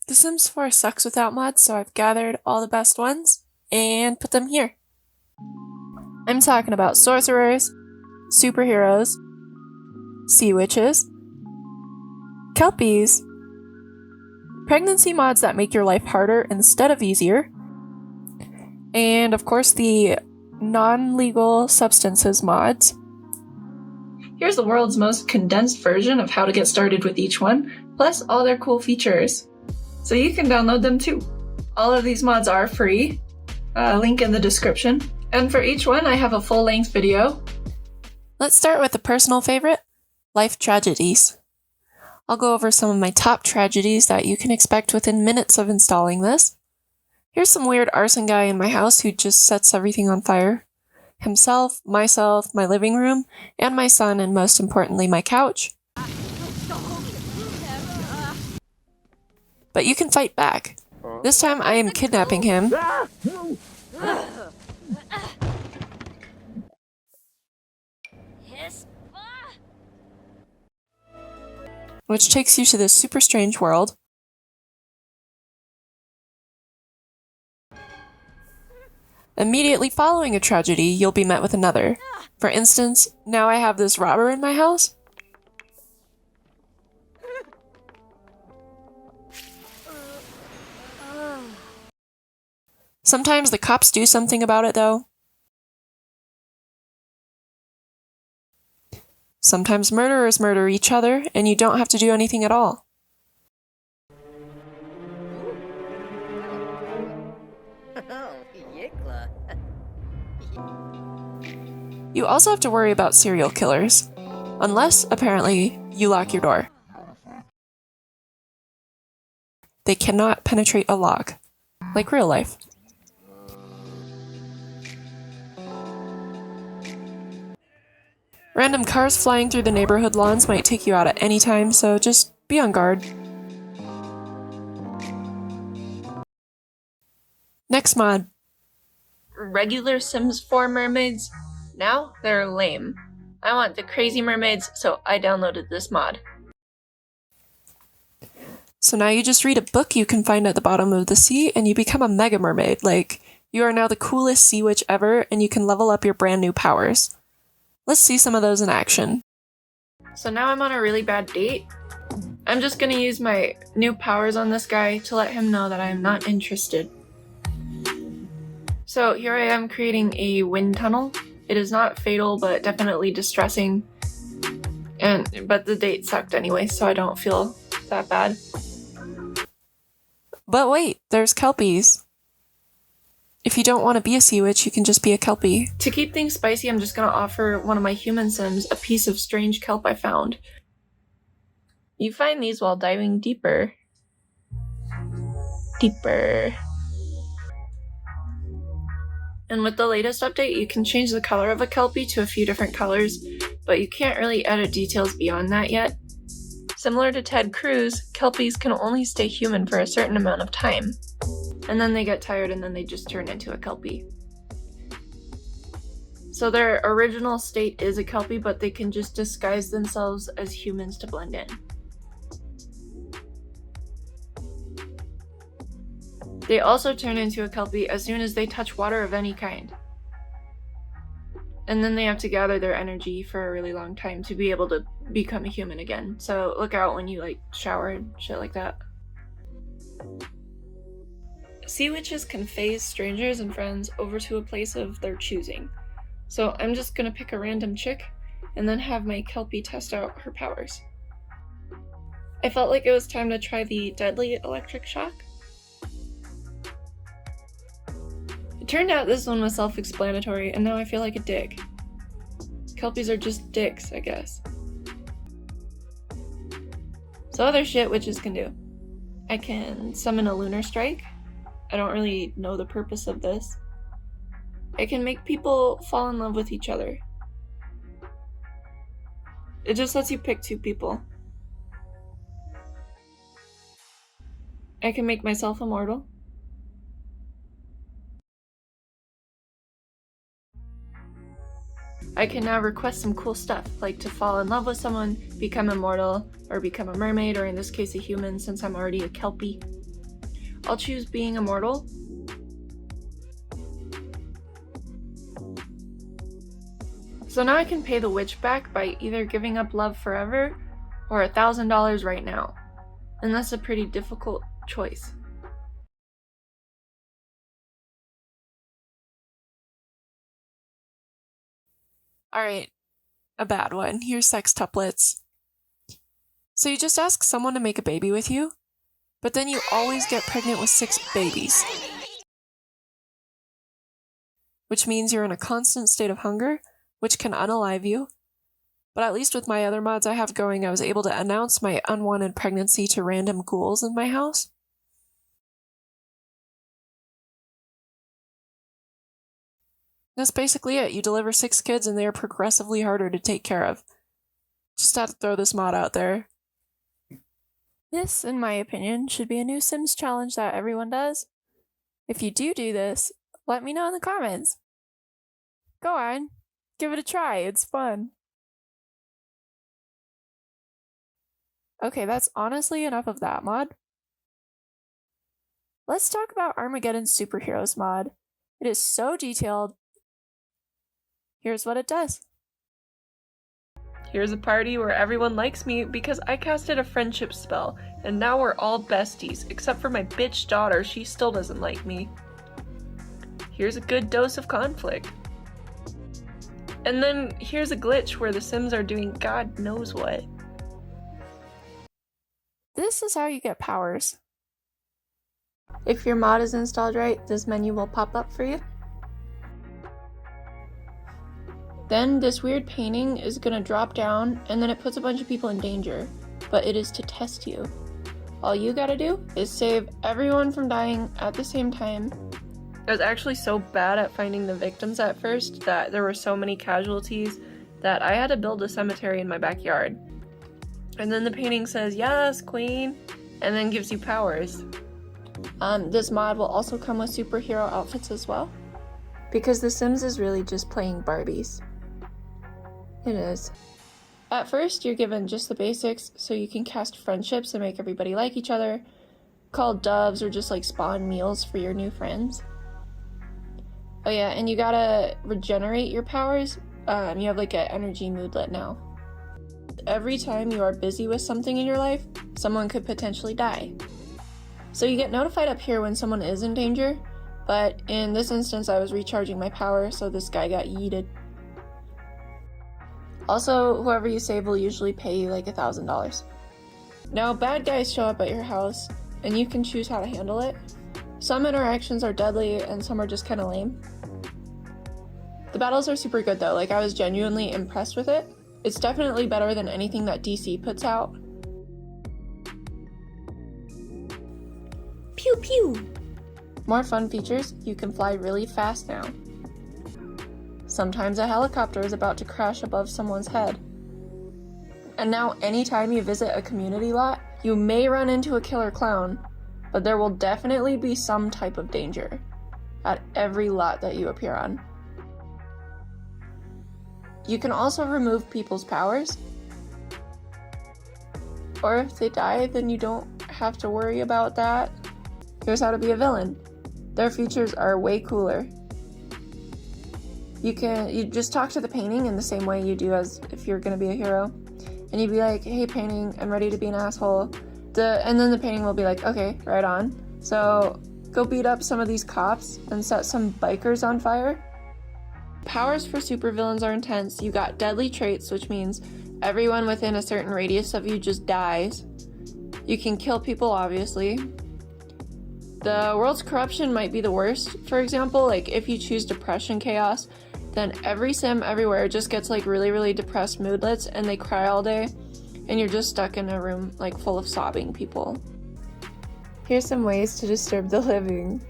The Sims 4 sucks without mods, so I've gathered all the best ones and put them here. I'm talking about sorcerers, superheroes, sea witches, kelpies, pregnancy mods that make your life harder instead of easier, and of course the non-legal substances mods. Here's the world's most condensed version of how to get started with each one, plus all their cool features. So you can download them too. All of these mods are free, link in the description. And for each one, I have a full-length video. Let's start with a personal favorite, Life Tragedies. I'll go over some of my top tragedies that you can expect within minutes of installing this. Here's some weird arson guy in my house who just sets everything on fire. Himself, myself, my living room, and my son, and most importantly, my couch. But you can fight back. This time I am kidnapping him. Which takes you to this super strange world. Immediately following a tragedy, you'll be met with another. For instance, now I have this robber in my house. Sometimes the cops do something about it, though. Sometimes murderers murder each other, and you don't have to do anything at all. You also have to worry about serial killers. Unless, apparently, you lock your door. They cannot penetrate a lock. Like real life. Random cars flying through the neighborhood lawns might take you out at any time, so just be on guard. Next mod. Regular Sims 4 mermaids? Now they're lame. I want the crazy mermaids, so I downloaded this mod. So now you just read a book you can find at the bottom of the sea, and you become a mega mermaid. Like, you are now the coolest sea witch ever, and you can level up your brand new powers. Let's see some of those in action. So now I'm on a really bad date. I'm just gonna use my new powers on this guy to let him know that I am not interested. So here I am creating a wind tunnel. It is not fatal, but definitely distressing. But the date sucked anyway, so I don't feel that bad. But wait, there's kelpies. If you don't want to be a sea witch, you can just be a kelpie. To keep things spicy, I'm just going to offer one of my human sims a piece of strange kelp I found. You find these while diving deeper. And with the latest update, you can change the color of a kelpie to a few different colors, but you can't really edit details beyond that yet. Similar to Ted Cruz, kelpies can only stay human for a certain amount of time. And then they get tired and then they just turn into a kelpie. So their original state is a kelpie, but they can just disguise themselves as humans to blend in. They also turn into a kelpie as soon as they touch water of any kind. And then they have to gather their energy for a really long time to be able to become a human again. So look out when you shower and shit like that. Sea witches can phase strangers and friends over to a place of their choosing. So I'm just gonna pick a random chick and then have my kelpie test out her powers. I felt like it was time to try the deadly electric shock. It turned out this one was self-explanatory, and now I feel like a dick. Kelpies are just dicks, I guess. So other shit witches can do. I can summon a lunar strike. I don't really know the purpose of this. I can make people fall in love with each other. It just lets you pick two people. I can make myself immortal. I can now request some cool stuff, like to fall in love with someone, become immortal, or become a mermaid, or in this case a human since I'm already a kelpie. I'll choose being immortal. So now I can pay the witch back by either giving up love forever or $1,000 right now. And that's a pretty difficult choice. Alright, a bad one. Here's Sextuplets. So you just ask someone to make a baby with you, but then you always get pregnant with 6 babies. Which means you're in a constant state of hunger, which can unalive you. But at least with my other mods I have going, I was able to announce my unwanted pregnancy to random ghouls in my house. That's basically it. You deliver 6 kids and they are progressively harder to take care of. Just had to throw this mod out there. This, in my opinion, should be a new Sims challenge that everyone does. If you do this, let me know in the comments. Go on, give it a try, it's fun. Okay, that's honestly enough of that mod. Let's talk about Armageddon Superheroes mod. It is so detailed. Here's what it does. Here's a party where everyone likes me because I casted a friendship spell, and now we're all besties, except for my bitch daughter, she still doesn't like me. Here's a good dose of conflict. And then here's a glitch where the Sims are doing God knows what. This is how you get powers. If your mod is installed right, this menu will pop up for you. Then this weird painting is gonna drop down and then it puts a bunch of people in danger, but it is to test you. All you gotta do is save everyone from dying at the same time. I was actually so bad at finding the victims at first that there were so many casualties that I had to build a cemetery in my backyard. And then the painting says, "Yes, queen," and then gives you powers. This mod will also come with superhero outfits as well, because The Sims is really just playing Barbies. It is. At first, you're given just the basics, so you can cast friendships and make everybody like each other, call doves, or just like spawn meals for your new friends. Oh yeah, and you gotta regenerate your powers. You have like an energy moodlet now. Every time you are busy with something in your life, someone could potentially die. So you get notified up here when someone is in danger, but in this instance I was recharging my power, so this guy got yeeted. Also, whoever you save will usually pay you like $1,000. Now, bad guys show up at your house, and you can choose how to handle it. Some interactions are deadly, and some are just kind of lame. The battles are super good though, like I was genuinely impressed with it. It's definitely better than anything that DC puts out. Pew pew! More fun features, you can fly really fast now. Sometimes a helicopter is about to crash above someone's head. And now anytime you visit a community lot, you may run into a killer clown, but there will definitely be some type of danger at every lot that you appear on. You can also remove people's powers, or if they die, then you don't have to worry about that. Here's how to be a villain. Their features are way cooler. You just talk to the painting in the same way you do as if you're gonna be a hero. And you'd be like, "Hey painting, I'm ready to be an asshole." And then the painting will be like, "Okay, right on. So go beat up some of these cops and set some bikers on fire." Powers for supervillains are intense. You got deadly traits, which means everyone within a certain radius of you just dies. You can kill people, obviously. The world's corruption might be the worst. For example, like if you choose depression chaos, then every sim everywhere just gets like really depressed moodlets and they cry all day, and you're just stuck in a room like full of sobbing people. Here's some ways to disturb the living.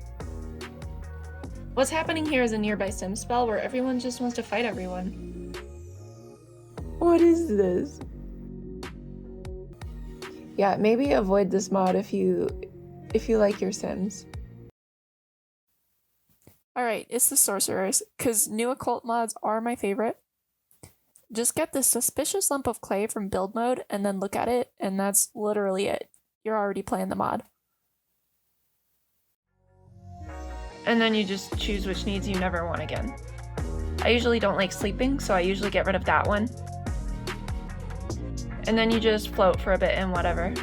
What's happening here is a nearby sim spell where everyone just wants to fight everyone. What is this? Yeah, maybe avoid this mod if you like your Sims. Alright, it's the Sorcerers, because new occult mods are my favorite. Just get this suspicious lump of clay from build mode and then look at it, and that's literally it. You're already playing the mod. and then you just choose which needs you never want again. I usually don't like sleeping, so I usually get rid of that one. And then you just float for a bit and whatever.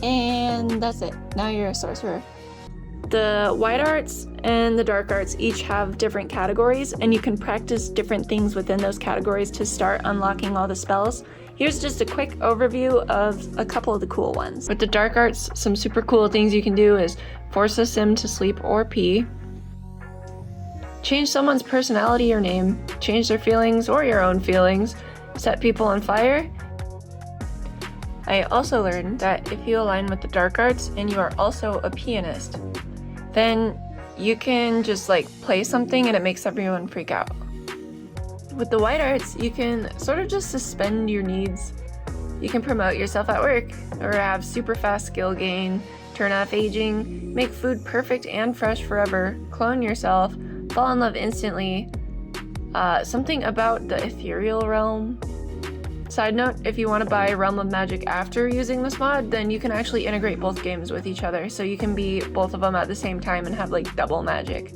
And that's it. Now you're a sorcerer. The white arts and the dark arts each have different categories, and you can practice different things within those categories to start unlocking all the spells. Here's just a quick overview of a couple of the cool ones. With the dark arts, some super cool things you can do is force a sim to sleep or pee, change someone's personality or name, change their feelings or your own feelings, set people on fire. I also learned that if you align with the dark arts and you are also a pianist, then you can just like play something and it makes everyone freak out. With the white arts, you can sort of just suspend your needs. You can promote yourself at work, or have super fast skill gain, turn off aging, make food perfect and fresh forever, clone yourself, fall in love instantly, something about the ethereal realm. Side note, if you want to buy Realm of Magic after using this mod, then you can actually integrate both games with each other, so you can be both of them at the same time and have like double magic.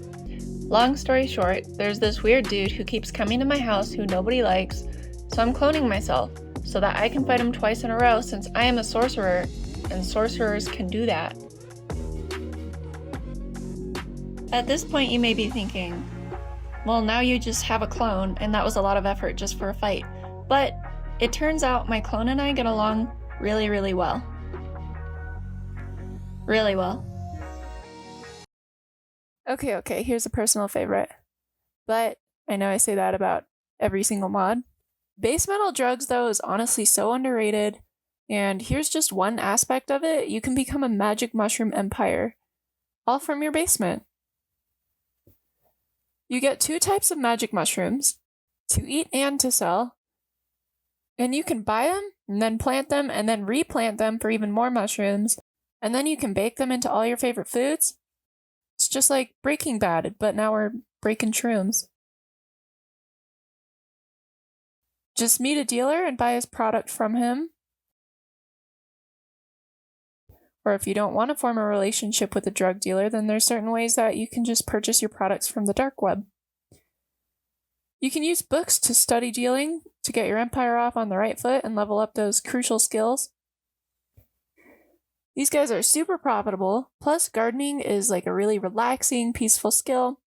Long story short, there's this weird dude who keeps coming to my house who nobody likes, so I'm cloning myself, so that I can fight him twice in a row since I am a sorcerer, and sorcerers can do that. At this point you may be thinking, well, now you just have a clone, and that was a lot of effort just for a fight. But it turns out my clone and I get along really, really well. Really well. Okay, here's a personal favorite. But I know I say that about every single mod. Basemental drugs, though, is honestly so underrated. And here's just one aspect of it. You can become a magic mushroom empire. All from your basement. You get 2 types of magic mushrooms, to eat and to sell. And you can buy them, and then plant them, and then replant them for even more mushrooms. And then you can bake them into all your favorite foods. It's just like Breaking Bad, but now we're breaking shrooms. Just meet a dealer and buy his product from him. Or if you don't want to form a relationship with a drug dealer, then there's certain ways that you can just purchase your products from the dark web. You can use books to study dealing, to get your empire off on the right foot and level up those crucial skills. These guys are super profitable, plus gardening is like a really relaxing, peaceful skill.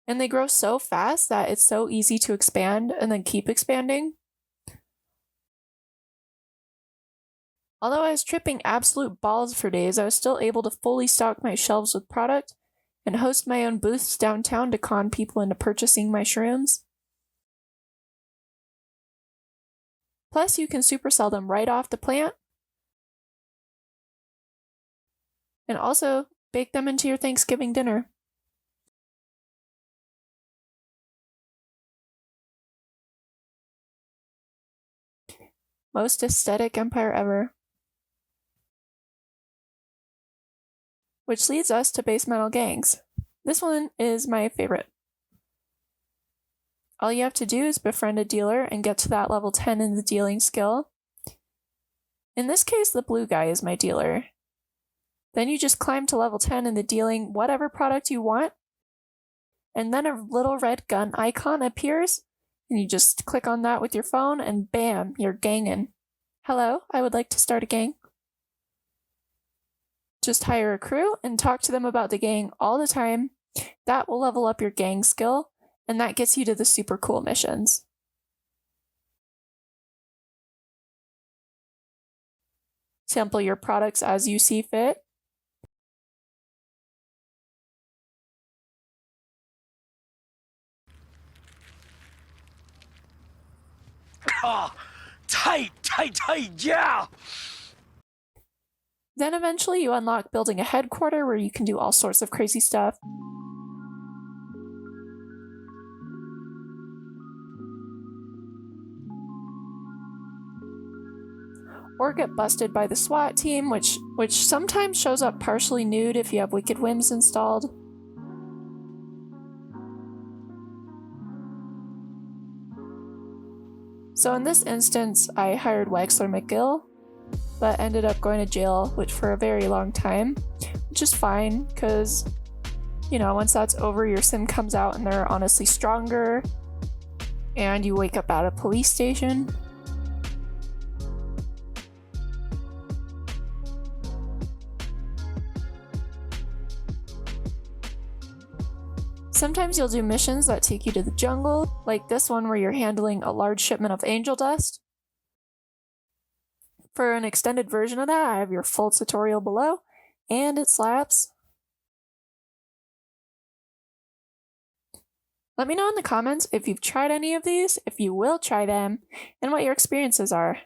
And they grow so fast that it's so easy to expand and then keep expanding. Although I was tripping absolute balls for days, I was still able to fully stock my shelves with product and host my own booths downtown to con people into purchasing my shrooms. Plus, you can supercell them right off the plant. And also, bake them into your Thanksgiving dinner. Most aesthetic empire ever. Which leads us to Basemental Gangs. This one is my favorite. All you have to do is befriend a dealer and get to that level 10 in the dealing skill. In this case, the blue guy is my dealer. Then you just climb to level 10 in the dealing whatever product you want, and then a little red gun icon appears, and you just click on that with your phone, and bam, you're ganging. Hello, I would like to start a gang. Just hire a crew and talk to them about the gang all the time. That will level up your gang skill, and that gets you to the super cool missions. Sample your products as you see fit. Oh, tight, yeah! Then eventually you unlock building a headquarter where you can do all sorts of crazy stuff. Or get busted by the SWAT team, which sometimes shows up partially nude if you have Wicked Whims installed. So in this instance, I hired Wexler McGill, but ended up going to jail, which for a very long time, which is fine, because You know, once that's over, your sim comes out and they're honestly stronger, and you wake up at a police station. Sometimes you'll do missions that take you to the jungle, like this one where you're handling a large shipment of angel dust. For an extended version of that, I have your full tutorial below, and it slaps. Let me know in the comments if you've tried any of these, if you will try them, and what your experiences are.